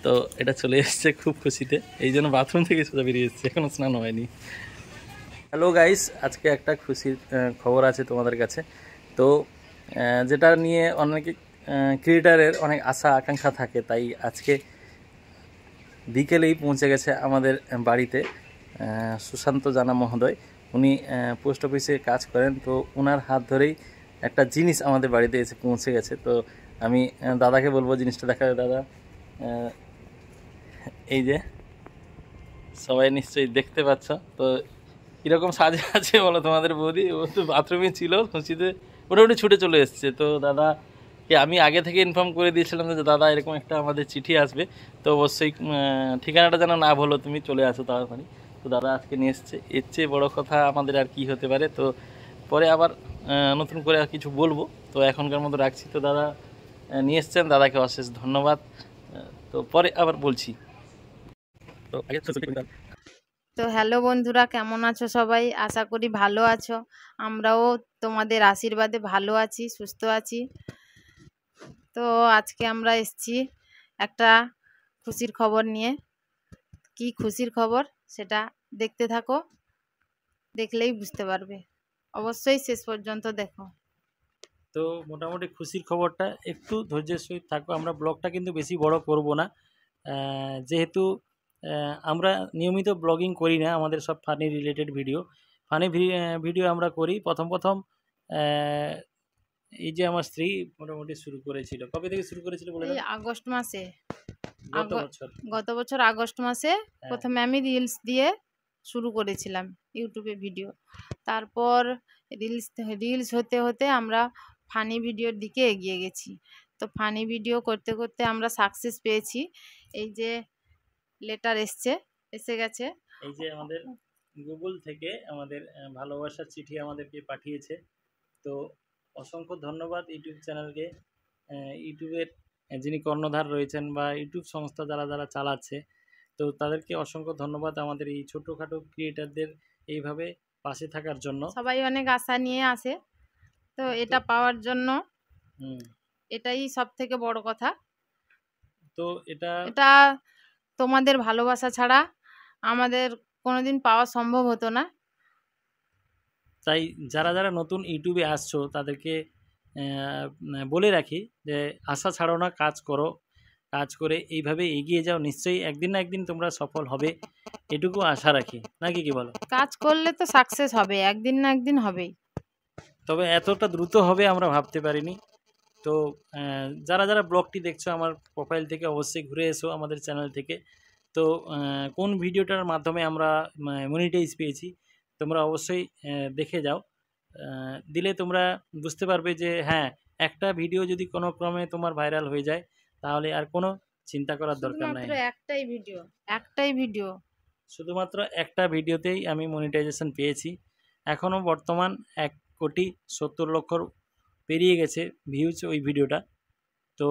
তো এটা চলে এসছে খুব খুশিতে, এই জন্য বাথরুম থেকে সোজা বেরিয়ে এসছে, এখনও স্নান হয়নি। হ্যালো গাইস, আজকে একটা খুশির খবর আছে তোমাদের কাছে। তো যেটা নিয়ে অনেক ক্রিয়েটারের অনেক আশা আকাঙ্ক্ষা থাকে, তাই আজকে বিকেলেই পৌঁছে গেছে আমাদের বাড়িতে সুশান্ত জানা মহোদয়। উনি পোস্ট অফিসে কাজ করেন, তো ওনার হাত ধরেই একটা জিনিস আমাদের বাড়িতে এসে পৌঁছে গেছে। তো আমি দাদাকে বলবো জিনিসটা দেখাবে। দাদা, এই যে সবাই নিশ্চয়ই দেখতে পাচ্ছ, তো কীরকম সাজে আছে বলো তোমাদের বৌদি? ও তো বাথরুমে ছিল, খুশিতে মোটামুটি ছুটে চলে এসছে। তো দাদাকে আমি আগে থেকে ইনফর্ম করে দিয়েছিলাম যে দাদা এরকম একটা আমাদের চিঠি আসবে, তো অবশ্যই ঠিকানাটা যেন না বলো, তুমি চলে আসো তাড়াতাড়ি। তো দাদা আজকে নিয়ে এসছে, এর চেয়ে বড়ো কথা আমাদের আর কি হতে পারে। তো পরে আবার নতুন করে আর কিছু বলবো, তো এখনকার মতো রাখছি। তো দাদা নিয়ে এসছেন, দাদাকে অশেষ ধন্যবাদ। তো পরে আবার বলছি। তো আগে তো হ্যালো বন্ধুরা, কেমন আছো সবাই? আশা করি ভালো আছো। আমরাও তোমাদের আশীর্বাদে ভালো আছি, সুস্থ আছি। তো আজকে আমরা এসেছি একটা খুশির খবর নিয়ে। কি খুশির খবর সেটা দেখতে থাকো, দেখলেই বুঝতে পারবে। অবশ্যই শেষ পর্যন্ত দেখো। তো মোটামুটি খুশির খবরটা, একটু ধৈর্যের সহিত থাকো। আমরা ব্লগটা কিন্তু বেশি বড় করব না, যেহেতু আমরা নিয়মিত ব্লগিং করি না, আমাদের সব ফানি রিলেটেড ভিডিও আমরা করি। প্রথম এই যে আমার স্ত্রী মোটামুটি শুরু করেছিল, কবে থেকে শুরু করেছিল বলে? এই আগস্ট মাসে, গত বছর আগস্ট মাসে প্রথমে আমি রিলস দিয়ে শুরু করেছিলাম ইউটিউবে ভিডিও। তারপর রিলস হতে হতে আমরা ফানি ভিডিওর দিকে এগিয়ে গেছি। তো ফানি ভিডিও করতে করতে আমরা সাকসেস পেয়েছি। এই যে লেটার এসে গেছে, এই যে আমাদের গুগল থেকে আমাদের ভালোবাসার চিঠি আমাদেরকে পাঠিয়েছে। তো অসংখ্য ধন্যবাদ ইউটিউব চ্যানেলকে, ইউটিউবের যিনি কর্ণধার রয়েছেন বা ইউটিউব সংস্থা যারা চালাচ্ছে, তো তাদেরকে অসংখ্য ধন্যবাদ আমাদের এই ছোটোখাটো ক্রিয়েটারদের এইভাবে পাশে থাকার জন্য। সবাই অনেক আশা নিয়ে আসে, তো এটা পাওয়ার জন্য এটাই সব থেকে বড় কথা। তো এটা তোমাদের ভালোবাসা ছাড়া আমাদের কোনোদিন পাওয়া সম্ভব হতো না। তাই যারা নতুন ইউটিউবে আসছো তাদেরকে বলে রাখি যে আশা ছাড়ো না, কাজ করো, কাজ করে এইভাবে এগিয়ে যাও, নিশ্চয়ই একদিন না একদিন তোমরা সফল হবে, এটুকু আশা রাখি, নাকি কি বলো? কাজ করলে তো সাকসেস হবে, একদিন না একদিন হবেই, তবে এতটা দ্রুত হবে আমরা ভাবতে পারিনি। তো যারা ব্লগটি দেখছো আমার প্রোফাইল থেকে অবশ্যই ঘুরে এসো আমাদের চ্যানেল থেকে। তো কোন ভিডিওটার মাধ্যমে আমরা মনিটাইজ পেয়েছি তোমরা অবশ্যই দেখে যাও, দিলে তোমরা বুঝতে পারবে যে হ্যাঁ, একটা ভিডিও যদি কোনো ক্রমে তোমার ভাইরাল হয়ে যায় তাহলে আর কোনো চিন্তা করার দরকার নাই। একটাই ভিডিও শুধুমাত্র একটা ভিডিওতেই আমি মনিটাইজেশন পেয়েছি। এখনও বর্তমান 1,70,00,000 পেরিয়ে গেছে ভিউজ ওই ভিডিওটা। তো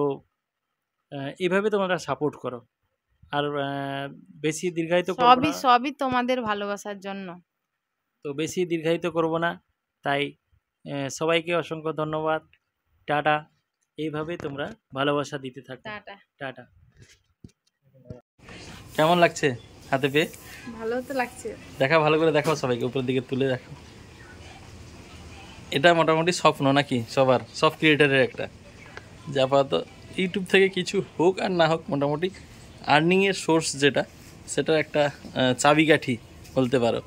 এইভাবে তোমরা সাপোর্ট করো, আর বেশি দীর্ঘায়িত করব না, সবই তোমাদের ভালোবাসার জন্য। তো বেশি দীর্ঘায়িত করব না, তাই সবাইকে অসংখ্য ধন্যবাদ। টাটা। এইভাবে তোমরা ভালোবাসা দিতে থাকো। টাটা। কেমন লাগছে হাতে পেয়ে? ভালো তো লাগছে। দেখা ভালো করে দেখাও, সবাইকে উপরের দিকে তুলে দেখো। এটা মোটামুটি স্বপ্ন নাকি সব ক্রিয়েটারের একটা, যা আপাতত ইউটিউব থেকে কিছু হোক আর না হোক মোটামুটি আর্নিংয়ের সোর্স যেটা, সেটা একটা চাবিকাঠি বলতে পারো।